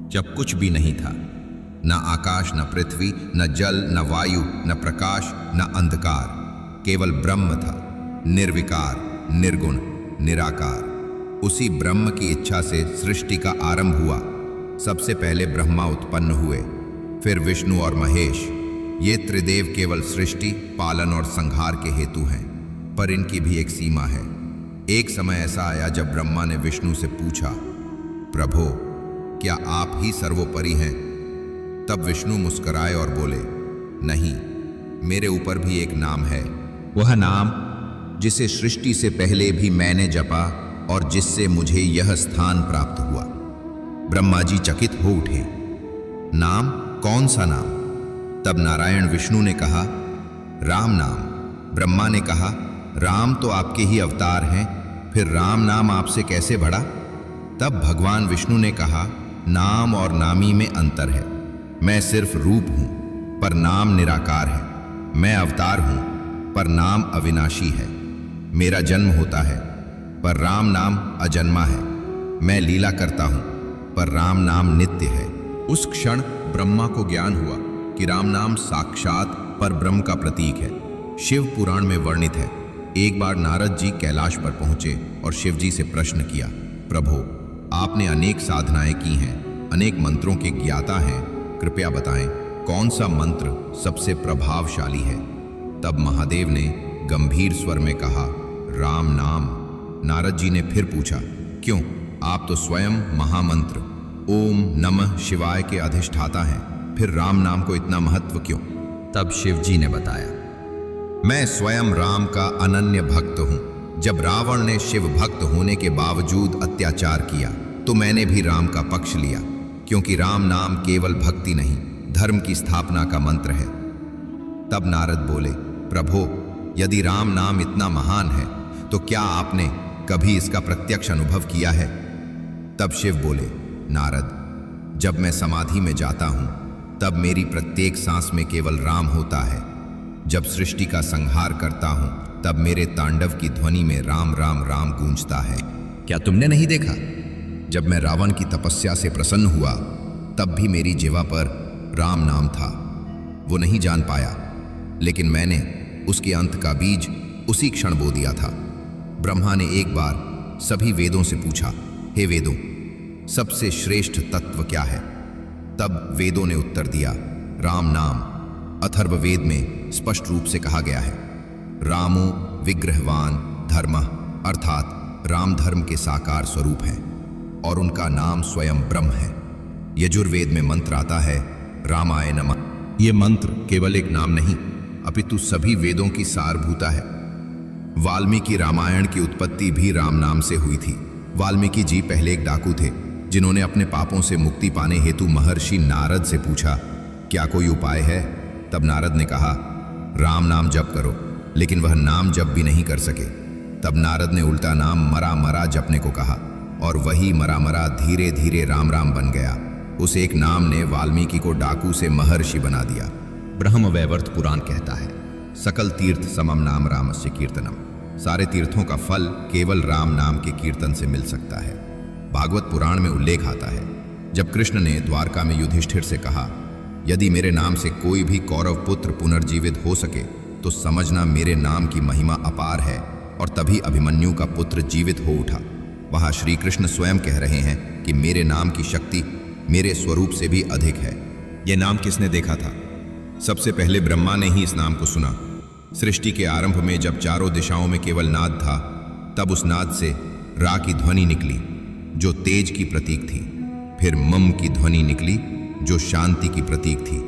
जब कुछ भी नहीं था, न आकाश, न पृथ्वी, न जल, न वायु, न प्रकाश, न अंधकार, केवल ब्रह्म था, निर्विकार, निर्गुण, निराकार। उसी ब्रह्म की इच्छा से सृष्टि का आरंभ हुआ। सबसे पहले ब्रह्मा उत्पन्न हुए, फिर विष्णु और महेश। ये त्रिदेव केवल सृष्टि, पालन और संहार के हेतु हैं, पर इनकी भी एक सीमा है। एक समय ऐसा आया जब ब्रह्मा ने विष्णु से पूछा, प्रभो, क्या आप ही सर्वोपरि हैं? तब विष्णु मुस्कुराए और बोले, नहीं, मेरे ऊपर भी एक नाम है, वह नाम जिसे सृष्टि से पहले भी मैंने जपा और जिससे मुझे यह स्थान प्राप्त हुआ। ब्रह्मा जी चकित हो उठे। नाम? कौन सा नाम? तब नारायण विष्णु ने कहा, राम नाम। ब्रह्मा ने कहा, राम तो आपके ही अवतार हैं, फिर राम नाम आपसे कैसे बढ़ा? तब भगवान विष्णु ने कहा, नाम और नामी में अंतर है। मैं सिर्फ रूप हूं, पर नाम निराकार है। मैं अवतार हूं, पर नाम अविनाशी है। मेरा जन्म होता है, पर राम नाम अजन्मा है। मैं लीला करता हूं, पर राम नाम नित्य है। उस क्षण ब्रह्मा को ज्ञान हुआ कि राम नाम साक्षात पर ब्रह्म का प्रतीक है। शिव पुराण में वर्णित है, एक बार नारद जी कैलाश पर पहुंचे और शिव जी से प्रश्न किया, प्रभो, आपने अनेक साधनाएं की हैं, अनेक मंत्रों के ज्ञाता हैं, कृपया बताएं कौन सा मंत्र सबसे प्रभावशाली है? तब महादेव ने गंभीर स्वर में कहा, राम नाम। नारद जी ने फिर पूछा, क्यों? आप तो स्वयं महामंत्र ओम नमः शिवाय के अधिष्ठाता हैं, फिर राम नाम को इतना महत्व क्यों? तब शिव जी ने बताया, मैं स्वयं राम का अनन्य भक्त हूं। जब रावण ने शिव भक्त होने के बावजूद अत्याचार किया तो मैंने भी राम का पक्ष लिया, क्योंकि राम नाम केवल भक्ति नहीं, धर्म की स्थापना का मंत्र है। तब नारद बोले, प्रभो, यदि राम नाम इतना महान है तो क्या आपने कभी इसका प्रत्यक्ष अनुभव किया है? तब शिव बोले, नारद, जब मैं समाधि में जाता हूं तब मेरी प्रत्येक सांस में केवल राम होता है। जब सृष्टि का संहार करता हूं तब मेरे तांडव की ध्वनि में राम राम राम गूंजता है। क्या तुमने नहीं देखा? जब मैं रावण की तपस्या से प्रसन्न हुआ तब भी मेरी जिह्वा पर राम नाम था। वो नहीं जान पाया, लेकिन मैंने उसके अंत का बीज उसी क्षण बो दिया था। ब्रह्मा ने एक बार सभी वेदों से पूछा, हे वेदों, सबसे श्रेष्ठ तत्व क्या है? तब वेदों ने उत्तर दिया, राम नाम। अथर्ववेद में स्पष्ट रूप से कहा गया है, रामो विग्रहवान धर्मः, अर्थात राम धर्म के साकार स्वरूप है और उनका नाम स्वयं ब्रह्म है। यजुर्वेद में मंत्र आता है, रामाय नमः। ये मंत्र केवल एक नाम नहीं, अपितु सभी वेदों की सारभूता है। वाल्मीकि रामायण की उत्पत्ति भी राम नाम से हुई थी। वाल्मीकि जी पहले एक डाकू थे, जिन्होंने अपने पापों से मुक्ति पाने हेतु महर्षि नारद से पूछा, क्या कोई उपाय है? तब नारद ने कहा, राम नाम जप करो, लेकिन वह नाम जप भी नहीं कर सके। तब नारद ने उल्टा नाम मरा मरा जपने को कहा और वही मरा मरा धीरे धीरे राम राम बन गया। उस एक नाम ने वाल्मीकि को डाकू से महर्षि बना दिया। ब्रह्म वैवर्त पुराण कहता है, सकल तीर्थ समम नाम रामस्य कीर्तनम। सारे तीर्थों का फल केवल राम नाम के कीर्तन से मिल सकता है। भागवत पुराण में उल्लेख आता है, जब कृष्ण ने द्वारका में युधिष्ठिर से कहा, यदि मेरे नाम से कोई भी कौरव पुत्र पुनर्जीवित हो सके तो समझना मेरे नाम की महिमा अपार है, और तभी अभिमन्यु का पुत्र जीवित हो उठा। वहाँ श्री कृष्ण स्वयं कह रहे हैं कि मेरे नाम की शक्ति मेरे स्वरूप से भी अधिक है। ये नाम किसने देखा था? सबसे पहले ब्रह्मा ने ही इस नाम को सुना। सृष्टि के आरंभ में जब चारों दिशाओं में केवल नाद था, तब उस नाद से रा की ध्वनि निकली जो तेज की प्रतीक थी। फिर मम की ध्वनि निकली जो शांति की प्रतीक थी।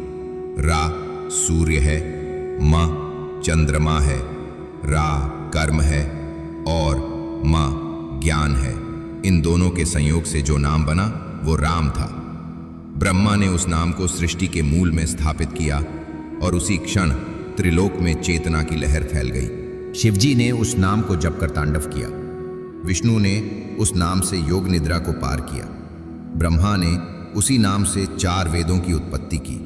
रा सूर्य है, म चंद्रमा है, रा कर्म है और म ज्ञान है। इन दोनों के संयोग से जो नाम बना वो राम था। ब्रह्मा ने उस नाम को सृष्टि के मूल में स्थापित किया और उसी क्षण त्रिलोक में चेतना की लहर फैल गई। शिवजी ने उस नाम को जपकर तांडव किया। विष्णु ने उस नाम से योग निद्रा को पार किया। ब्रह्मा ने उसी नाम से 4 वेदों की उत्पत्ति की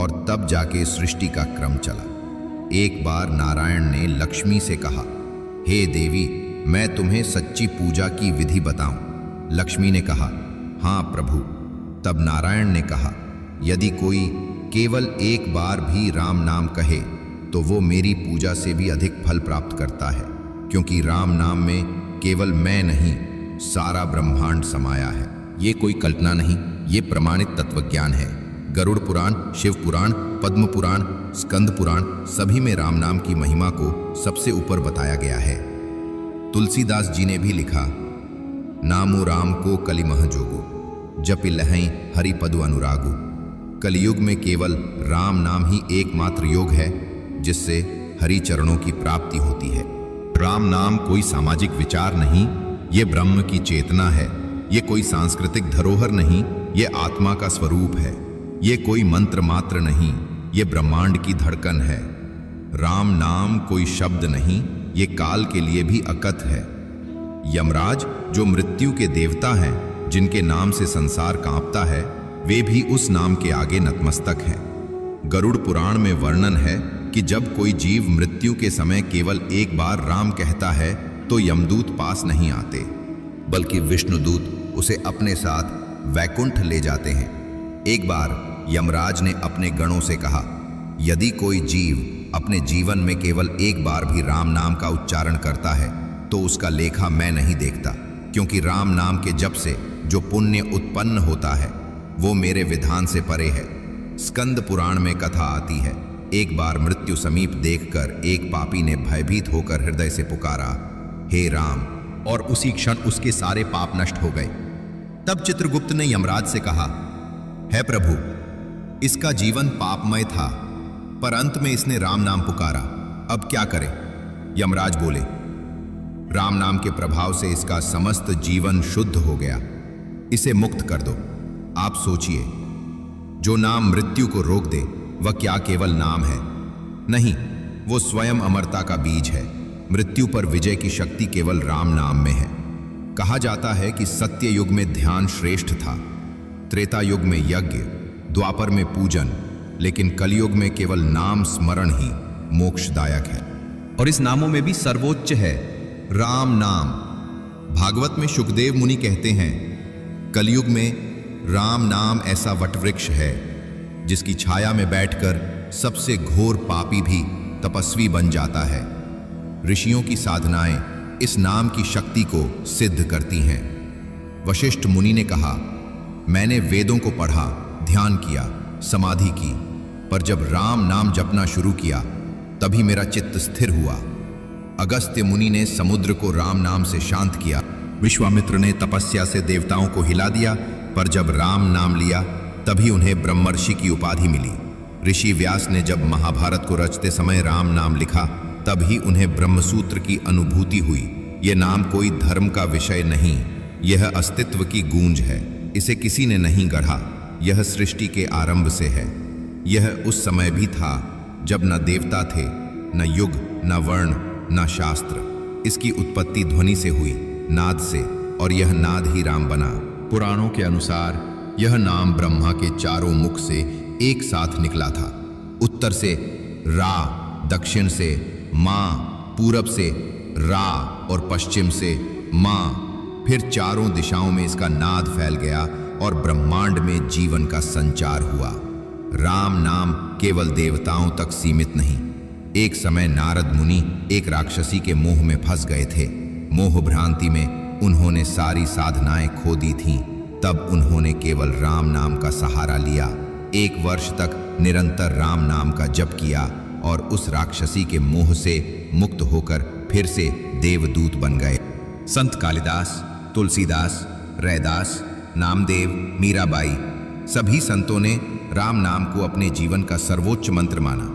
और तब जाके सृष्टि का क्रम चला। एक बार नारायण ने लक्ष्मी से कहा, हे देवी, मैं तुम्हें सच्ची पूजा की विधि बताऊं। लक्ष्मी ने कहा, हाँ प्रभु, तब नारायण ने कहा, यदि कोई केवल एक बार भी राम नाम कहे तो वो मेरी पूजा से भी अधिक फल प्राप्त करता है, क्योंकि राम नाम में केवल मैं नहीं, सारा ब्रह्मांड समाया है। ये कोई कल्पना नहीं, ये प्रमाणित तत्वज्ञान है। गरुड़ पुराण, शिव पुराण, पद्म पुराण, स्कंद पुराण सभी में राम नाम की महिमा को सबसे ऊपर बताया गया है। तुलसीदास जी ने भी लिखा, नामु राम को कलिमह जोगो, जपि लहई हरि पदु अनुरागु। कलयुग में केवल राम नाम ही एकमात्र योग है जिससे हरि चरणों की प्राप्ति होती है। राम नाम कोई सामाजिक विचार नहीं, ये ब्रह्म की चेतना है। ये कोई सांस्कृतिक धरोहर नहीं, ये आत्मा का स्वरूप है। ये कोई मंत्र मात्र नहीं, ये ब्रह्मांड की धड़कन है। राम नाम कोई शब्द नहीं, ये काल के लिए भी अकथ है। यमराज जो मृत्यु के देवता हैं, जिनके नाम से संसार कांपता है, वे भी उस नाम के आगे नतमस्तक हैं। गरुड़ पुराण में वर्णन है कि जब कोई जीव मृत्यु के समय केवल एक बार राम कहता है तो यमदूत पास नहीं आते, बल्कि विष्णुदूत उसे अपने साथ वैकुंठ ले जाते हैं। एक बार यमराज ने अपने गणों से कहा, यदि कोई जीव अपने जीवन में केवल एक बार भी राम नाम का उच्चारण करता है तो उसका लेखा मैं नहीं देखता, क्योंकि राम नाम के जप से जो पुण्य उत्पन्न होता है वो मेरे विधान से परे है। स्कंद पुराण में कथा आती है, एक बार मृत्यु समीप देखकर एक पापी ने भयभीत होकर हृदय से पुकारा, हे राम, और उसी क्षण उसके सारे पाप नष्ट हो गए। तब चित्रगुप्त ने यमराज से कहा, है प्रभु, इसका जीवन पापमय था, पर अंत में इसने राम नाम पुकारा, अब क्या करें? यमराज बोले, राम नाम के प्रभाव से इसका समस्त जीवन शुद्ध हो गया, इसे मुक्त कर दो। आप सोचिए, जो नाम मृत्यु को रोक दे वह क्या केवल नाम है? नहीं, वो स्वयं अमरता का बीज है। मृत्यु पर विजय की शक्ति केवल राम नाम में है। कहा जाता है कि सत्य युग में ध्यान श्रेष्ठ था, त्रेता युग में यज्ञ, द्वापर में पूजन, लेकिन कलयुग में केवल नाम स्मरण ही मोक्षदायक है। और इस नामों में भी सर्वोच्च है राम नाम। भागवत में शुकदेव मुनि कहते हैं, कलयुग में राम नाम ऐसा वटवृक्ष है जिसकी छाया में बैठकर सबसे घोर पापी भी तपस्वी बन जाता है। ऋषियों की साधनाएं इस नाम की शक्ति को सिद्ध करती हैं। वशिष्ठ मुनि ने कहा, मैंने वेदों को पढ़ा, ध्यान किया, समाधि की, पर जब राम नाम जपना शुरू किया तभी मेरा चित्त स्थिर हुआ। अगस्त्य मुनि ने समुद्र को राम नाम से शांत किया। विश्वामित्र ने तपस्या से देवताओं को हिला दिया, पर जब राम नाम लिया तभी उन्हें ब्रह्मर्षि की उपाधि मिली। ऋषि व्यास ने जब महाभारत को रचते समय राम नाम लिखा तभी उन्हें ब्रह्मसूत्र की अनुभूति हुई। यह नाम कोई धर्म का विषय नहीं, यह अस्तित्व की गूंज है। इसे किसी ने नहीं गढ़ा, यह सृष्टि के आरंभ से है। यह उस समय भी था जब न देवता थे, न युग, न वर्ण, न शास्त्र। इसकी उत्पत्ति ध्वनि से हुई, नाद से, और यह नाद ही राम बना। पुराणों के अनुसार यह नाम ब्रह्मा के चारों मुख से एक साथ निकला था। उत्तर से रा, दक्षिण से माँ, पूरब से रा और पश्चिम से माँ। फिर चारों दिशाओं में इसका नाद फैल गया और ब्रह्मांड में जीवन का संचार हुआ। राम नाम केवल देवताओं तक सीमित नहीं। एक समय नारद मुनि एक राक्षसी के मोह में फंस गए थे। मोह भ्रांति में उन्होंने सारी साधनाएं खो दी थीं। तब उन्होंने केवल राम नाम का सहारा लिया। 1 वर्ष तक निरंतर राम नाम का जप किया और उस राक्षसी के मोह से मुक्त होकर फिर से देवदूत बन गए। संत कालिदास, तुलसीदास, रैदास, नामदेव, मीराबाई, सभी संतों ने राम नाम को अपने जीवन का सर्वोच्च मंत्र माना।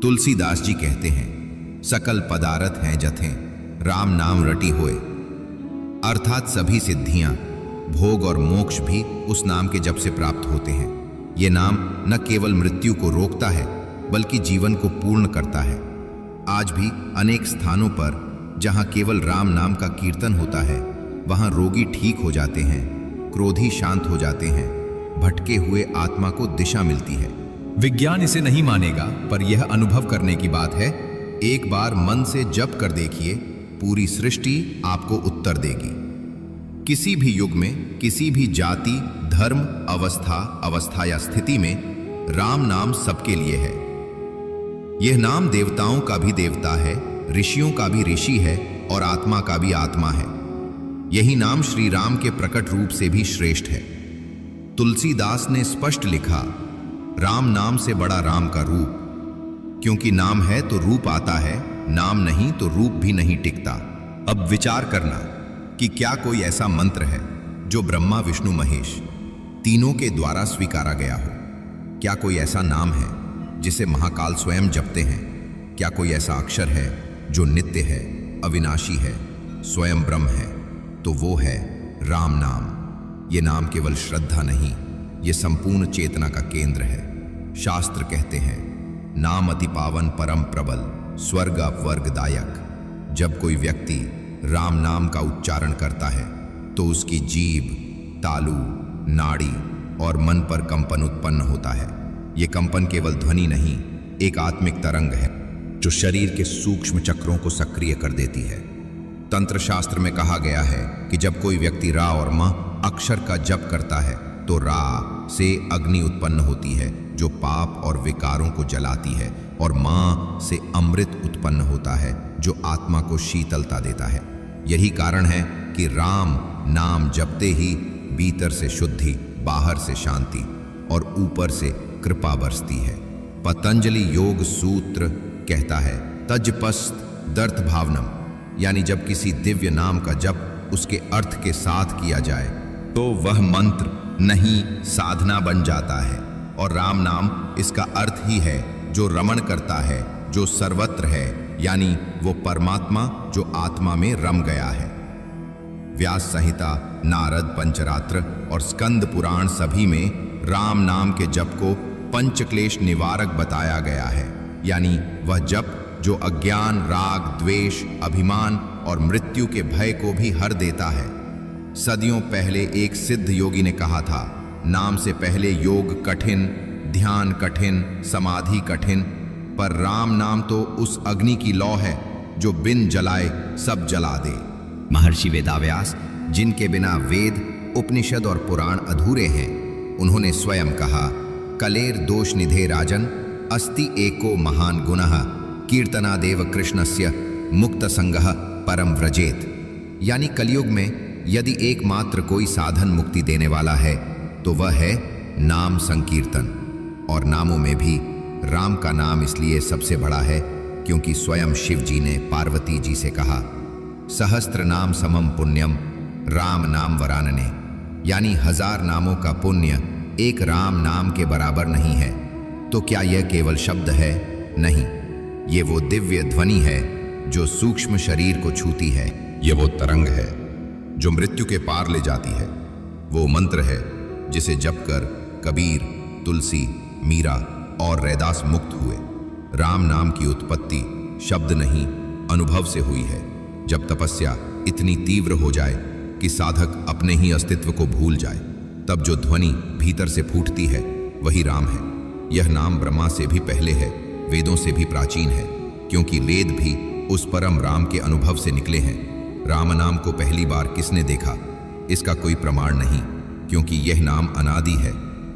तुलसीदास जी कहते हैं, सकल पदारथ हैं जथें, राम नाम रटी होए। अर्थात सभी सिद्धियां, भोग और मोक्ष भी उस नाम के जप से प्राप्त होते हैं। ये नाम न केवल मृत्यु को रोकता है बल्कि जीवन को पूर्ण करता है। आज भी अनेक स्थानों पर जहां केवल राम नाम का कीर्तन होता है, वहां रोगी ठीक हो जाते हैं, क्रोधी शांत हो जाते हैं, भटके हुए आत्मा को दिशा मिलती है। विज्ञान इसे नहीं मानेगा, पर यह अनुभव करने की बात है। एक बार मन से जप कर देखिए, पूरी सृष्टि आपको उत्तर देगी। किसी भी युग में, किसी भी जाति, धर्म, अवस्था या स्थिति में राम नाम सबके लिए है। यह नाम देवताओं का भी देवता है, ऋषियों का भी ऋषि है और आत्मा का भी आत्मा है। यही नाम श्री राम के प्रकट रूप से भी श्रेष्ठ है। तुलसीदास ने स्पष्ट लिखा, राम नाम से बड़ा राम का रूप, क्योंकि नाम है तो रूप आता है, नाम नहीं तो रूप भी नहीं टिकता। अब विचार करना कि क्या कोई ऐसा मंत्र है जो ब्रह्मा, विष्णु, महेश तीनों के द्वारा स्वीकारा गया हो? क्या कोई ऐसा नाम है जिसे महाकाल स्वयं जपते हैं? क्या कोई ऐसा अक्षर है जो नित्य है, अविनाशी है, स्वयं ब्रह्म है? तो वो है राम नाम। ये नाम केवल श्रद्धा नहीं, ये संपूर्ण चेतना का केंद्र है। शास्त्र कहते हैं, नाम अति पावन परम प्रबल, स्वर्ग अपवर्गदायक। जब कोई व्यक्ति राम नाम का उच्चारण करता है तो उसकी जीभ, तालु, नाड़ी और मन पर कंपन उत्पन्न होता है। ये कंपन केवल ध्वनि नहीं, एक आत्मिक तरंग है जो शरीर के सूक्ष्म चक्रों को सक्रिय कर देती है। तंत्र शास्त्र में कहा गया है कि जब कोई व्यक्ति रा और म अक्षर का जप करता है तो रा से अग्नि उत्पन्न होती है जो पाप और विकारों को जलाती है, और मां से अमृत उत्पन्न होता है जो आत्मा को शीतलता देता है। यही कारण है कि राम नाम जपते ही भीतर से शुद्धि, बाहर से शांति और ऊपर से कृपा बरसती है। पतंजलि योग सूत्र कहता है, तजपस्त दर्थ भावनम, यानी जब किसी दिव्य नाम का जप उसके अर्थ के साथ किया जाए तो वह मंत्र नहीं साधना बन जाता है। और राम नाम इसका अर्थ ही है जो रमण करता है, जो सर्वत्र है, यानी वो परमात्मा जो आत्मा में रम गया है। व्यास संहिता, नारद पंचरात्र और स्कंद पुराण सभी में राम नाम के जप को पंचक्लेश निवारक बताया गया है, यानी वह जप जो अज्ञान, राग, द्वेष, अभिमान और मृत्यु के भय को भी हर देता है। सदियों पहले एक सिद्ध योगी ने कहा था, नाम से पहले योग कठिन, ध्यान कठिन, समाधि कठिन, पर राम नाम तो उस अग्नि की लौ है जो बिन जलाए सब जला दे। महर्षि वेदाव्यास, जिनके बिना वेद, उपनिषद और पुराण अधूरे हैं, उन्होंने स्वयं कहा, कलेर दोष निधे राजन, अस्ति एको महान गुणः, कीर्तनादेव कृष्णस्य मुक्त संगः परम व्रजेत। यानी कलयुग में यदि एकमात्र कोई साधन मुक्ति देने वाला है तो वह है नाम संकीर्तन। और नामों में भी राम का नाम इसलिए सबसे बड़ा है क्योंकि स्वयं शिव जी ने पार्वती जी से कहा, सहस्त्र नाम समम पुण्यम राम नाम वरानने, यानी 1000 नामों का पुण्य एक राम नाम के बराबर नहीं है। तो क्या यह केवल शब्द है? नहीं, ये वो दिव्य ध्वनि है जो सूक्ष्म शरीर को छूती है। ये वो तरंग है जो मृत्यु के पार ले जाती है। वो मंत्र है जिसे जपकर कबीर, तुलसी, मीरा और रैदास मुक्त हुए। राम नाम की उत्पत्ति शब्द नहीं, अनुभव से हुई है। जब तपस्या इतनी तीव्र हो जाए कि साधक अपने ही अस्तित्व को भूल जाए, तब जो ध्वनि भीतर से फूटती है वही राम है। यह नाम ब्रह्मा से भी पहले है, वेदों से भी प्राचीन है, क्योंकि वेद भी उस परम राम के अनुभव से निकले हैं। राम नाम को पहली बार किसने देखा, इसका कोई प्रमाण नहीं, क्योंकि यह नाम अनादि है,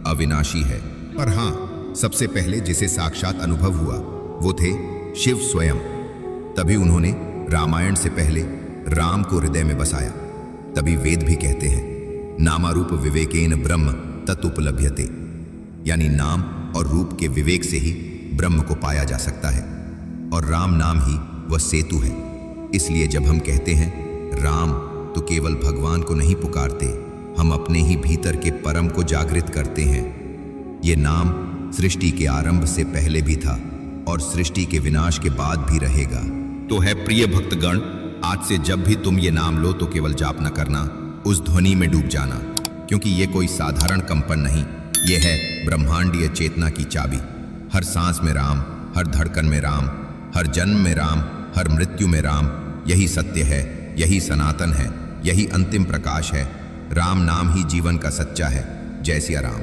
अविनाशी है। पर हाँ, सबसे पहले जिसे साक्षात अनुभव हुआ वो थे शिव स्वयं। तभी उन्होंने रामायण से पहले राम को हृदय में बसाया। तभी वेद भी कहते हैं, नामारूप विवेकेन ब्रह्म तत्उपलभ्यते, यानी नाम और रूप के विवेक से ही ब्रह्म को पाया जा सकता है। और राम नाम ही वह सेतु है। इसलिए जब हम कहते हैं राम, तो केवल भगवान को नहीं पुकारते, हम अपने ही भीतर के परम को जागृत करते हैं। ये नाम सृष्टि के आरंभ से पहले भी था और सृष्टि के विनाश के बाद भी रहेगा। तो है प्रिय भक्तगण, आज से जब भी तुम ये नाम लो तो केवल जाप न करना, उस ध्वनि में डूब जाना, क्योंकि ये कोई साधारण कंपन नहीं, ये है ब्रह्मांडीय चेतना की चाबी। हर सांस में राम, हर धड़कन में राम, हर जन्म में राम, हर मृत्यु में राम। यही सत्य है, यही सनातन है, यही अंतिम प्रकाश है। राम नाम ही जीवन का सच्चा है। जय सिया राम।